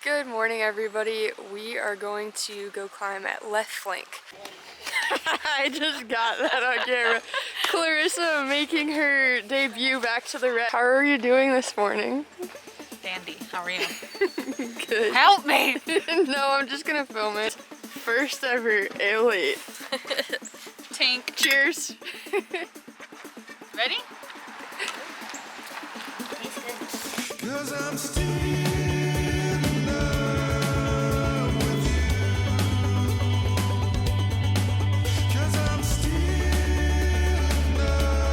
Good morning, everybody. We are going to go climb at left flank. I just got that on camera. Klarissa making her debut back to the Red. How are you doing this morning? Dandy, how are you? Good. Help me! No, I'm just gonna film it. First ever A8. Tink. Cheers. Ready? Cause I'm still in love with you. Cause I'm still in love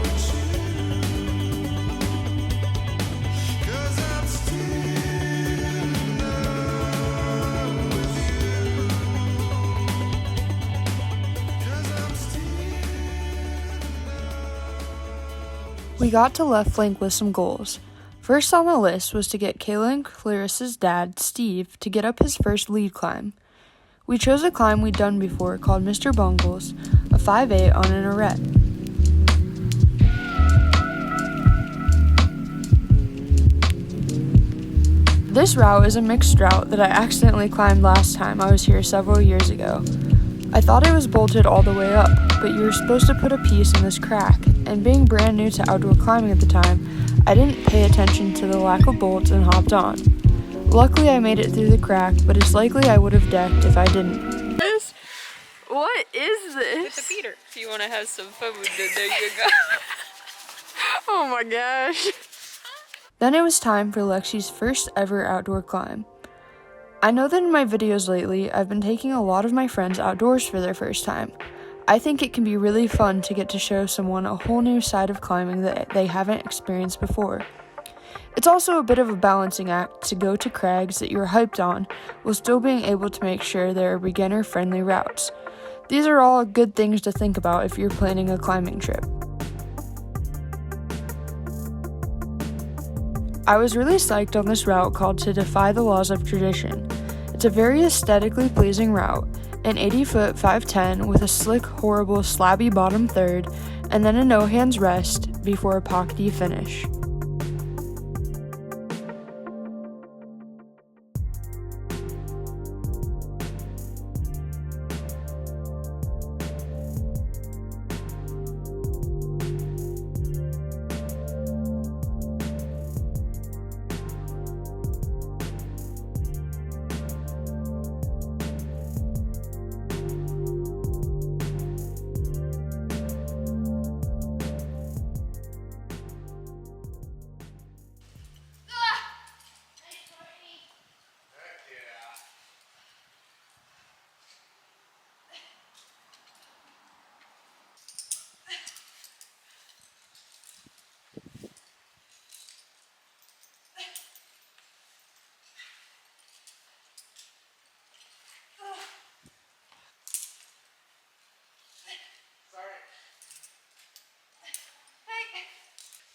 with you. Cause I'm still in love with you. Cause I'm still in love. We got to left flank with some goals. First on the list was to get Kayla and Klarissa's dad, Steve, to get up his first lead climb. We chose a climb we'd done before called Mr. Bungles, a 5'8" on an arete. This route is a mixed route that I accidentally climbed last time I was here several years ago. I thought it was bolted all the way up, but you were supposed to put a piece in this crack, and being brand new to outdoor climbing at the time, I didn't pay attention to the lack of bolts and hopped on. Luckily I made it through the crack, but it's likely I would have decked if I didn't. What is this? It's a beater. If you want to have some fun with it, there you go. Oh my gosh. Then it was time for Lexi's first ever outdoor climb. I know that in my videos lately, I've been taking a lot of my friends outdoors for their first time. I think it can be really fun to get to show someone a whole new side of climbing that they haven't experienced before. It's also a bit of a balancing act to go to crags that you're hyped on while still being able to make sure there are beginner-friendly routes. These are all good things to think about if you're planning a climbing trip. I was really psyched on this route called To Defy the Laws of Tradition. It's a very aesthetically pleasing route, an 80-foot 5'10" with a slick, horrible, slabby bottom third, and then a no-hands rest before a pockety finish.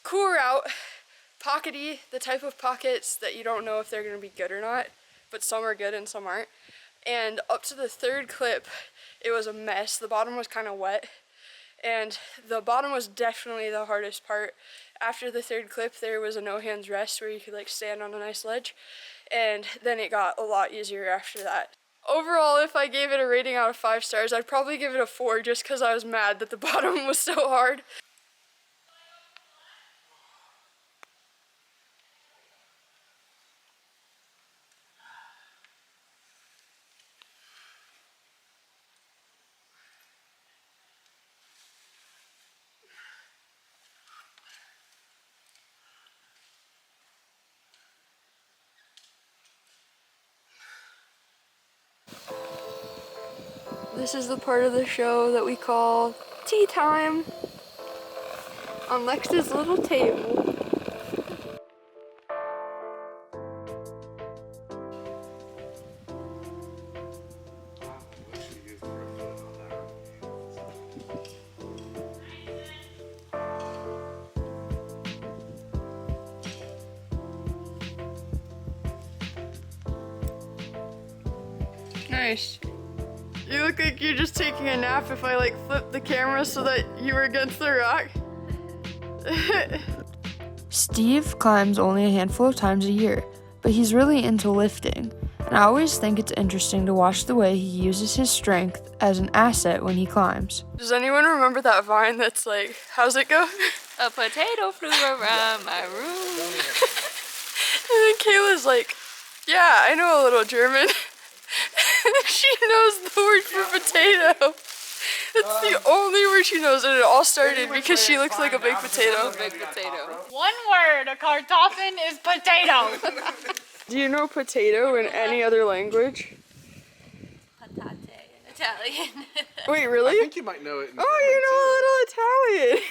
Cool route, pockety, the type of pockets that you don't know if they're going to be good or not, but some are good and some aren't. And up to the third clip, it was a mess. The bottom was kind of wet, and the bottom was definitely the hardest part. After the third clip, there was a no-hands rest where you could like stand on a nice ledge, and then it got a lot easier after that. Overall, if I gave it a rating out of 5 stars, I'd probably give it a 4 just because I was mad that the bottom was so hard. This is the part of the show that we call tea time on Lexi's little table. Nice. You look like you're just taking a nap if I like flip the camera so that you were against the rock. Steve climbs only a handful of times a year. but he's really into lifting, and I always think it's interesting to watch the way he uses his strength as an asset when he climbs. Does anyone remember that vine that's like, how's it go? A potato flew around my room. And then Kayla's like, yeah, I know a little German. She knows the word for potato. It's the only word she knows, and it all started because she looks like a big potato. Big potato. One word, a kartoffeln is potato. Do you know potato in any other language? Patate in Italian. Wait, really? I think you might know it. Oh, you know a little Italian.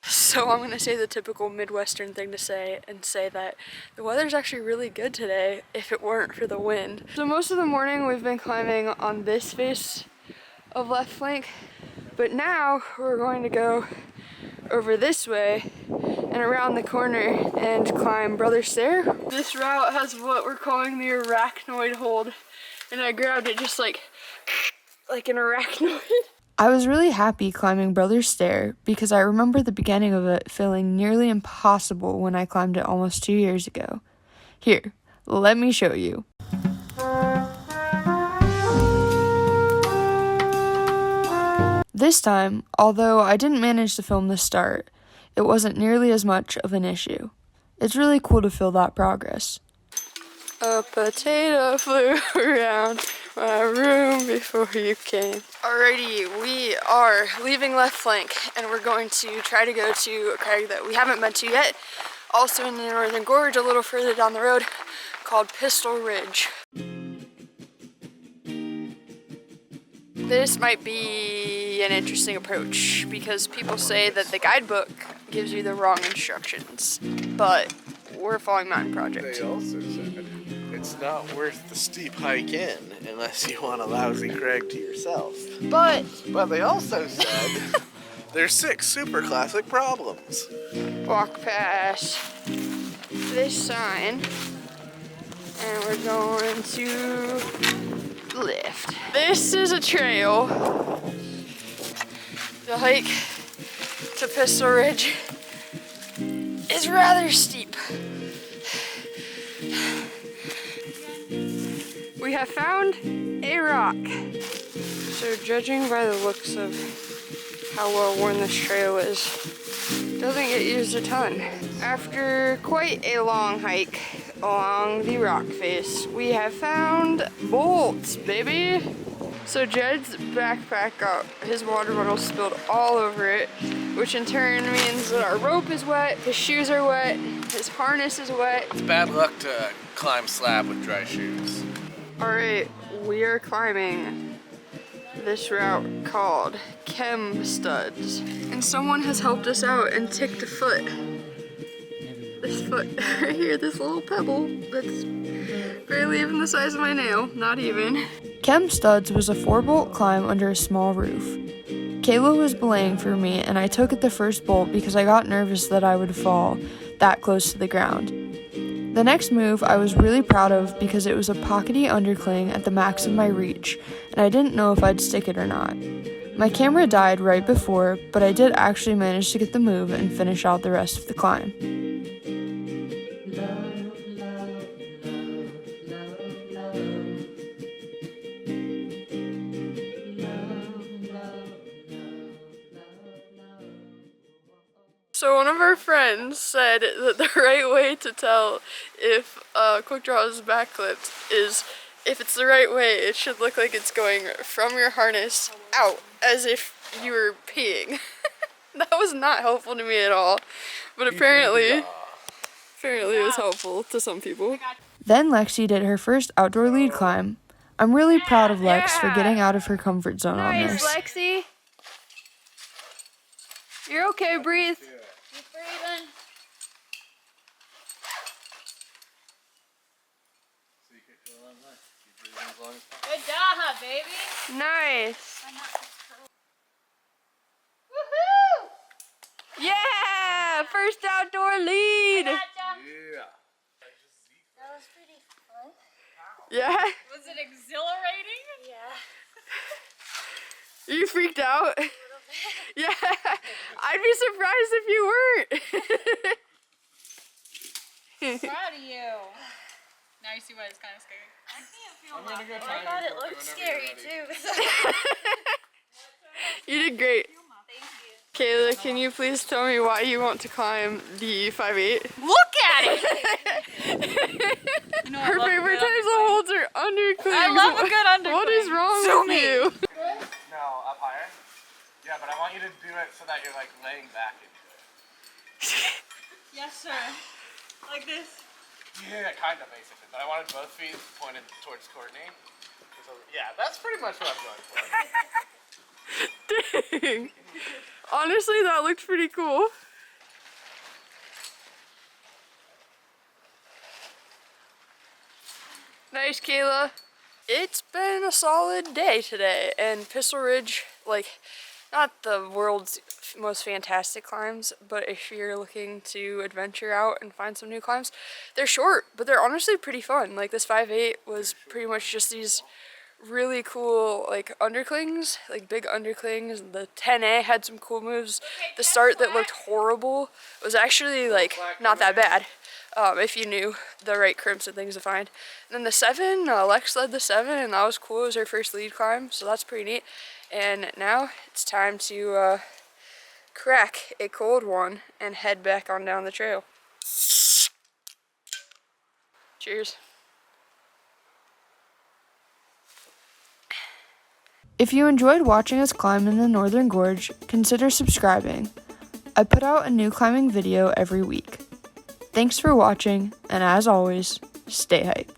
So I'm gonna say the typical Midwestern thing to say and say that the weather's actually really good today if it weren't for the wind. So most of the morning we've been climbing on this face of left flank, but now we're going to go over this way and around the corner and climb Brother Stair. This route has what we're calling the arachnoid hold, and I grabbed it just like an arachnoid. I was really happy climbing Brother Stair because I remember the beginning of it feeling nearly impossible when I climbed it almost 2 years ago. Here, let me show you. This time, although I didn't manage to film the start, it wasn't nearly as much of an issue. It's really cool to feel that progress. A potato flew around my room before you came. Alrighty, we are leaving left flank and we're going to try to go to a crag that we haven't been to yet, also in the Northern Gorge a little further down the road, called Pistol Ridge. This might be an interesting approach because people say that the guidebook gives you the wrong instructions, but we're following Mountain Project. They also said it's not worth the steep hike in unless you want a lousy crag to yourself. But they also said there's 6 super classic problems. walk past this sign and we're going to lift. This is a trail. The hike to Pistol Ridge is rather steep. We have found a rock. So judging by the looks of how well worn this trail is, it doesn't get used a ton. After quite a long hike along the rock face, we have found bolts, baby. So Jed's backpack got his water bottle spilled all over it, which in turn means that our rope is wet, his shoes are wet, his harness is wet. It's bad luck to climb slab with dry shoes. Alright, we are climbing this route called Chem Studs. And someone has helped us out and ticked a foot. This foot right here, this little pebble that's barely even the size of my nail, not even. Chem Studs was a 4-bolt climb under a small roof. Kayla was belaying for me and I took at the first bolt because I got nervous that I would fall that close to the ground. The next move I was really proud of because it was a pockety undercling at the max of my reach, and I didn't know if I'd stick it or not. My camera died right before, but I did actually manage to get the move and finish out the rest of the climb. So one of our friends said that the right way to tell if a quick draw is backflipped is if it's the right way, it should look like it's going from your harness out as if you were peeing. That was not helpful to me at all, but apparently it was helpful to some people. Then Lexi did her first outdoor lead climb. I'm really proud of Lex for getting out of her comfort zone on this. Nice, Lexi. You're okay, breathe. Keep breathing. Good job, baby. Nice. Woohoo! Yeah, first outdoor lead. Yeah. That was pretty fun. Yeah. Was it exhilarating? Yeah. You freaked out? Yeah. I'd be surprised if you weren't. Proud of you. Now you see why it's kind of scary. I'm gonna go Oh my god, it looks scary too. You did great. Kayla, can you please tell me why you want to climb the 5'8"? Look at it! You know, Her favorite types of holds are underclings. I love a good undercling. What is wrong Sue with me. you? No, up higher? Yeah, but I want you to do it so that you're like laying back into it. Yes, sir. Like this. Yeah, kind of basically. But I wanted both feet pointed towards Courtney. So, yeah, that's pretty much what I'm going for. Dang. Honestly, that looked pretty cool. Nice, Kayla. It's been a solid day today, and Pistol Ridge, like, not the world's most fantastic climbs, but if you're looking to adventure out and find some new climbs, they're short, but they're honestly pretty fun. Like, this 5'8" was pretty much just these really cool, like, underclings, like big underclings. The 10A had some cool moves. The start that looked horrible was actually, like, not that bad. If you knew the right crimps and things to find. And then the 7, Lex led the 7, and that was cool. It was her first lead climb, so that's pretty neat. And now it's time to crack a cold one and head back on down the trail. Cheers. If you enjoyed watching us climb in the Northern Gorge, consider subscribing. I put out a new climbing video every week. Thanks for watching, and as always, stay hyped.